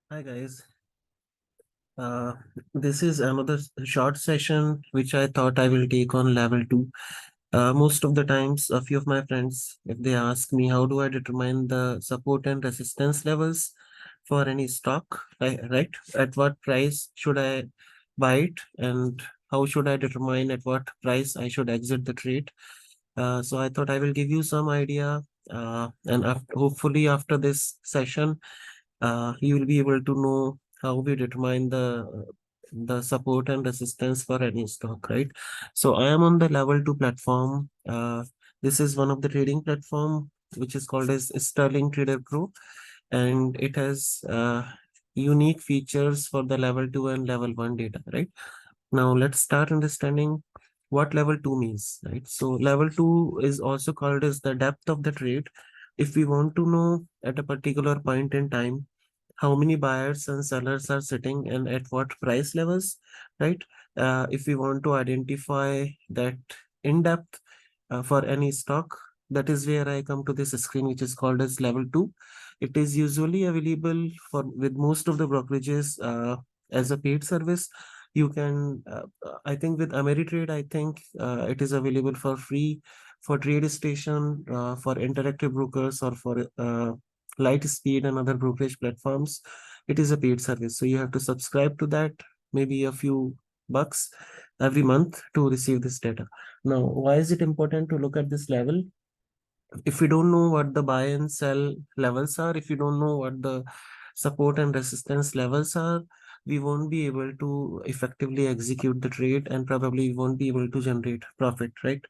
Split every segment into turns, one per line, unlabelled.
Hi guys. Uh, this is another short session which I thought I will take on level 2. Most of the times, a few of my friends, if they ask me how do I determine the support and resistance levels for any stock, right? At what price should I buy it, and how should I determine at what price I should exit the trade? So I thought I will give you some idea, and hopefully after this session you will be able to know how we determine the support and resistance for any stock, right? So I am on the level 2 platform. This is one of the trading platform which is called as Sterling Trader Pro, and it has unique features for the level 2 and level 1 data, right? Now let's start understanding what level 2 means, right? So level 2 is also called as the depth of the trade. If we want to know at a particular point in time how many buyers and sellers are sitting and at what price levels, right? If we want to identify that in depth for any stock, that is where I come to this screen, which is called as level 2. It is usually available for with most of the brokerages as a paid service. You can, I think with Ameritrade, I think it is available for free for Trade Station, for Interactive Brokers, or for Lightspeed and other brokerage platforms. It is a paid service, so you have to subscribe to that, maybe a few bucks every month to receive this data. Now, why is it important to look at this level? If you don't know what the buy and sell levels are, if you don't know what the support and resistance levels are, we won't be able to effectively execute the trade, and probably won't be able to generate profit, right?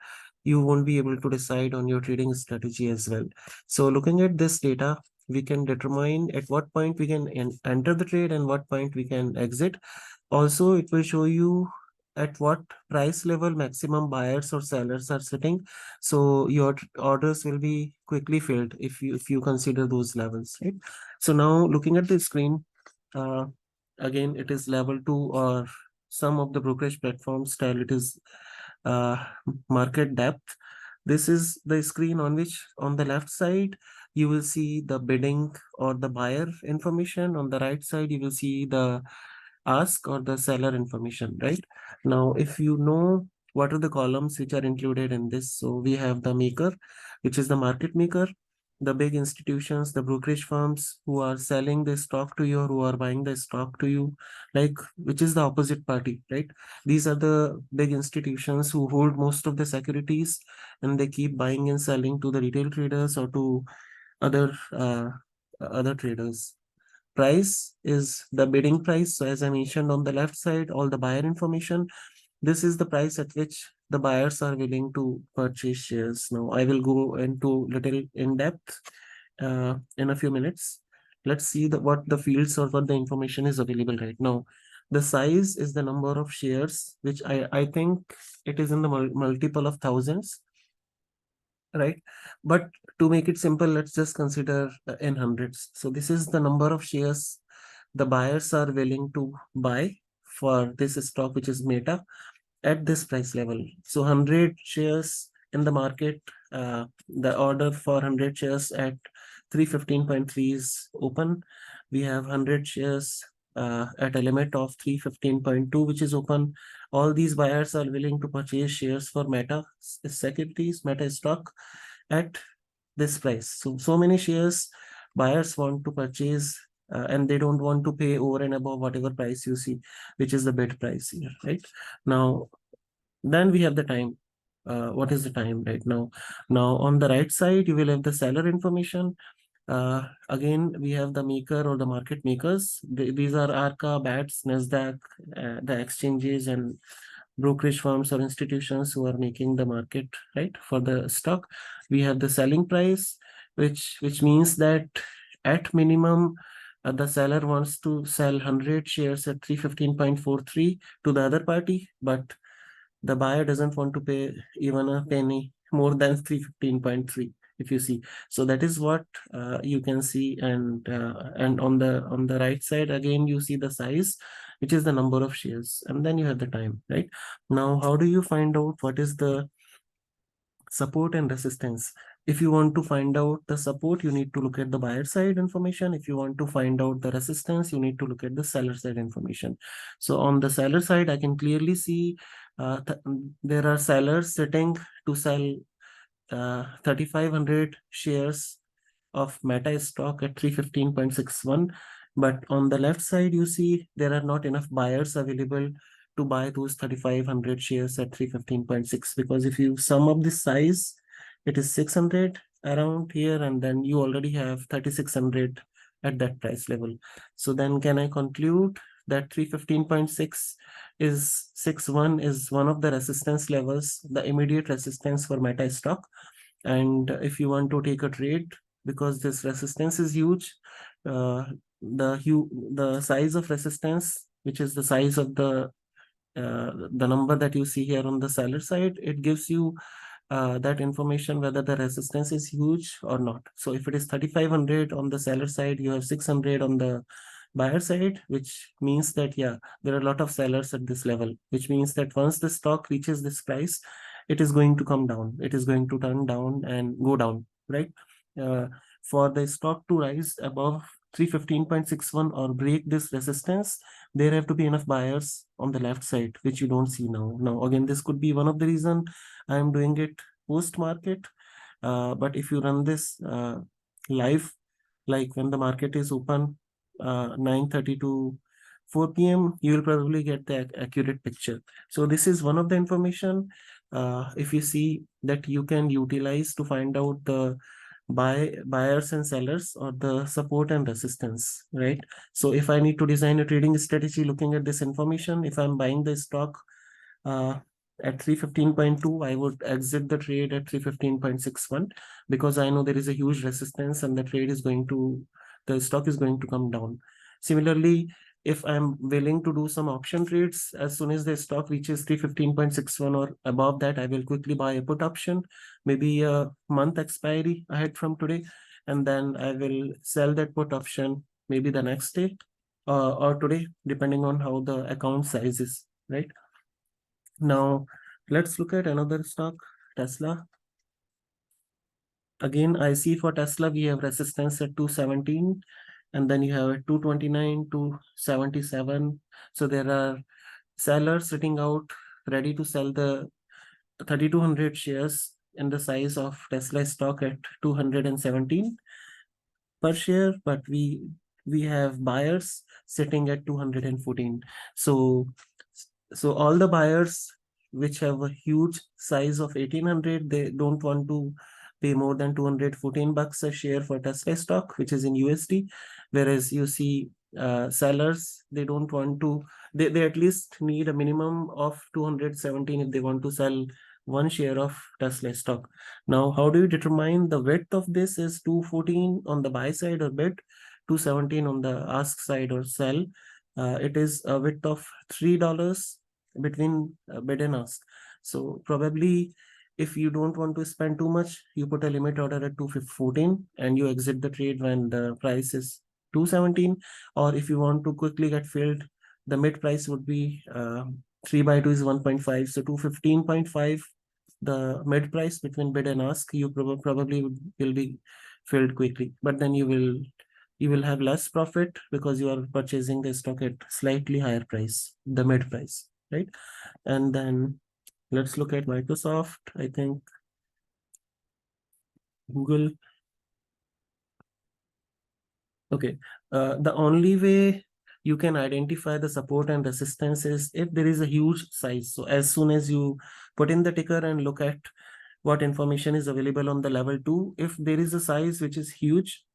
You won't be able to decide on your trading strategy as well. So looking at this data, we can determine at what point we can enter the trade and what point we can exit. Also, it will show you at what price level maximum buyers or sellers are sitting. So your orders will be quickly filled if you consider those levels, right? So now looking at the screen, uh, again, it is level 2, or some of the brokerage platforms style it is uh, market depth. This is the screen on which on the left side you will see the bidding or the buyer information. On the right side you will see the ask or the seller information, right? Now, if you know what are the columns which are included in this, so we have the maker, which is the market maker, the big institutions, the brokerage firms who are selling the stock to you or who are buying the stock to you, like which is the opposite party, right? These are the big institutions who hold most of the securities, and they keep buying and selling to the retail traders or to other other traders. Price is the bidding price. So as I mentioned on the left side, all the buyer information, this is the price at which the buyers are willing to purchase shares. Now I will go into little in depth in a few minutes. Let's see what the fields or what the information is available right now. The size is the number of shares, which I think it is in the multiple of thousands, right? But to make it simple, let's just consider in hundreds. So this is the number of shares the buyers are willing to buy for this stock, which is Meta, at this price level. So 100 shares in the market, the order for 100 shares at 315.3 is open. We have 100 shares at a limit of 315.2, which is open. All these buyers are willing to purchase shares for Meta securities, Meta stock at this price. So many shares buyers want to purchase, and they don't want to pay over and above whatever price you see, which is the bid price here, right? Now, then we have the time. What is the time right now? Now, on the right side, you will have the seller information. Again, we have the maker or the market makers. These are Arca, BATS, NASDAQ, the exchanges and brokerage firms or institutions who are making the market, right, for the stock. We have the selling price, which means that at minimum, the seller wants to sell 100 shares at 315.43 to the other party, but the buyer doesn't want to pay even a penny more than 315.3, if you see. So that is what you can see, and on the right side again you see the size, which is the number of shares, and then you have the time, right? Now, how do you find out what is the support and resistance? If you want to find out the support, you need to look at the buyer side information. If you want to find out the resistance, you need to look at the seller side information. So on the seller side, I can clearly see there are sellers sitting to sell 3,500 shares of Meta stock at 315.61. But on the left side, you see there are not enough buyers available to buy those 3,500 shares at 315.6, because if you sum up the size, it is 600 around here, and then you already have 3,600 at that price level. So then can I conclude that 315.6 is 61 is one of the resistance levels, the immediate resistance for Meta stock? And if you want to take a trade, because this resistance is huge, uh, the size of resistance, which is the size of the number that you see here on the seller side, it gives you that information whether the resistance is huge or not. So if it is 3,500 on the seller side, you have 600 on the buyer side, which means that, yeah, there are a lot of sellers at this level, which means that once the stock reaches this price, it is going to come down. It is going to turn down and go down, right? Uh, for the stock to rise above 315.61 or break this resistance, there have to be enough buyers on the left side, which you don't see now. Now, again, this could be one of the reason I am doing it post market. But if you run this live, like when the market is open, 9:30 to 4 p.m., you will probably get the accurate picture. So this is one of the information, if you see, that you can utilize to find out the buyers and sellers, or the support and resistance, right? So if I need to design a trading strategy looking at this information, if I'm buying the stock uh, at 315.2, I would exit the trade at 315.61, because I know there is a huge resistance and the stock is going to come down. Similarly, if I'm willing to do some option trades, as soon as the stock reaches 315.61 or above that, I will quickly buy a put option, maybe a month expiry ahead from today, and then I will sell that put option maybe the next day or today, depending on how the account size is, right? Now, let's look at another stock, Tesla. Again, I see for Tesla, we have resistance at 217, and then you have at 229, 277. So there are sellers sitting out ready to sell the 3,200 shares in the size of Tesla stock at 217 per share, but we have buyers sitting at 214. So all the buyers which have a huge size of 1,800, they don't want to pay more than 214 bucks a share for Tesla stock, which is in USD. Whereas you see sellers, they don't want to, they at least need a minimum of 217 if they want to sell one share of Tesla stock. Now, how do you determine the width of this is 214 on the buy side or bid, 217 on the ask side or sell? It is a width of $3 between bid and ask. So probably if you don't want to spend too much, you put a limit order at 214 and you exit the trade when the price is 217. Or if you want to quickly get filled, the mid price would be 3 by 2 is 1.5. So 215.5, the mid price between bid and ask, you probably will be filled quickly. But then you will have less profit because you are purchasing the stock at slightly higher price, the mid price, right? And then let's look at Microsoft. I think Google. Okay. The only way you can identify the support and resistance is if there is a huge size. So as soon as you put in the ticker and look at what information is available on the level 2, if there is a size which is huge,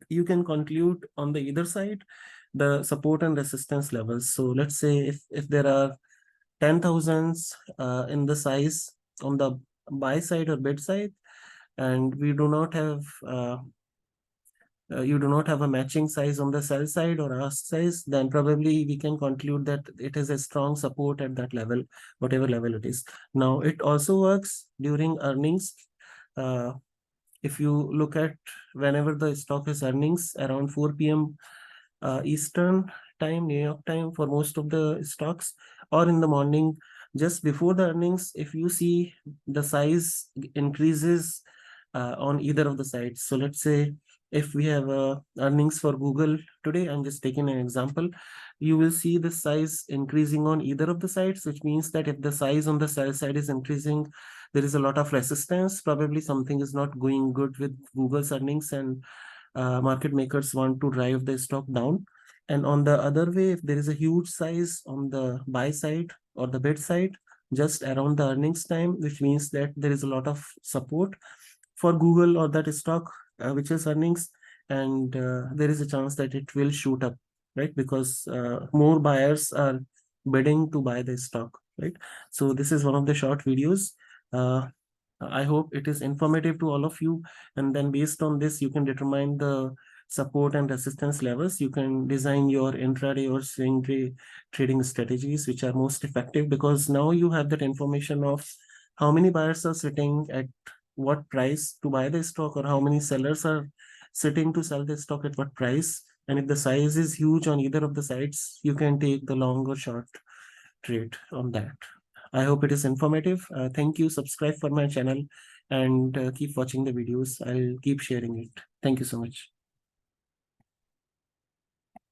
you can conclude on the either side the support and resistance levels. So let's say if there are 10,000s in the size on the buy side or bid side, and we do not have you do not have a matching size on the sell side or ask size, then probably we can conclude that it is a strong support at that level, whatever level it is. Now, it also works during earnings. Uh, if you look at whenever the stock is earnings around 4 p.m. Eastern time, New York time for most of the stocks, or in the morning, just before the earnings, if you see the size increases on either of the sides. So let's say if we have earnings for Google today, I'm just taking an example, you will see the size increasing on either of the sides, which means that if the size on the sell side is increasing, there is a lot of resistance. Probably something is not going good with Google's earnings, and market makers want to drive the stock down. And on the other way, if there is a huge size on the buy side or the bid side, just around the earnings time, which means that there is a lot of support for Google or that stock, which is earnings, and there is a chance that it will shoot up, right? Because more buyers are bidding to buy the stock, right? So this is one of the short videos. Uh, I hope it is informative to all of you. And then based on this, you can determine the support and resistance levels. You can design your intraday or swing trading strategies, which are most effective, because now you have that information of how many buyers are sitting at what price to buy the stock, or how many sellers are sitting to sell the stock at what price. And if the size is huge on either of the sides, you can take the long or short trade on that. I hope it is informative. Thank you. Subscribe for my channel and keep watching the videos. I'll keep sharing it. Thank you so much.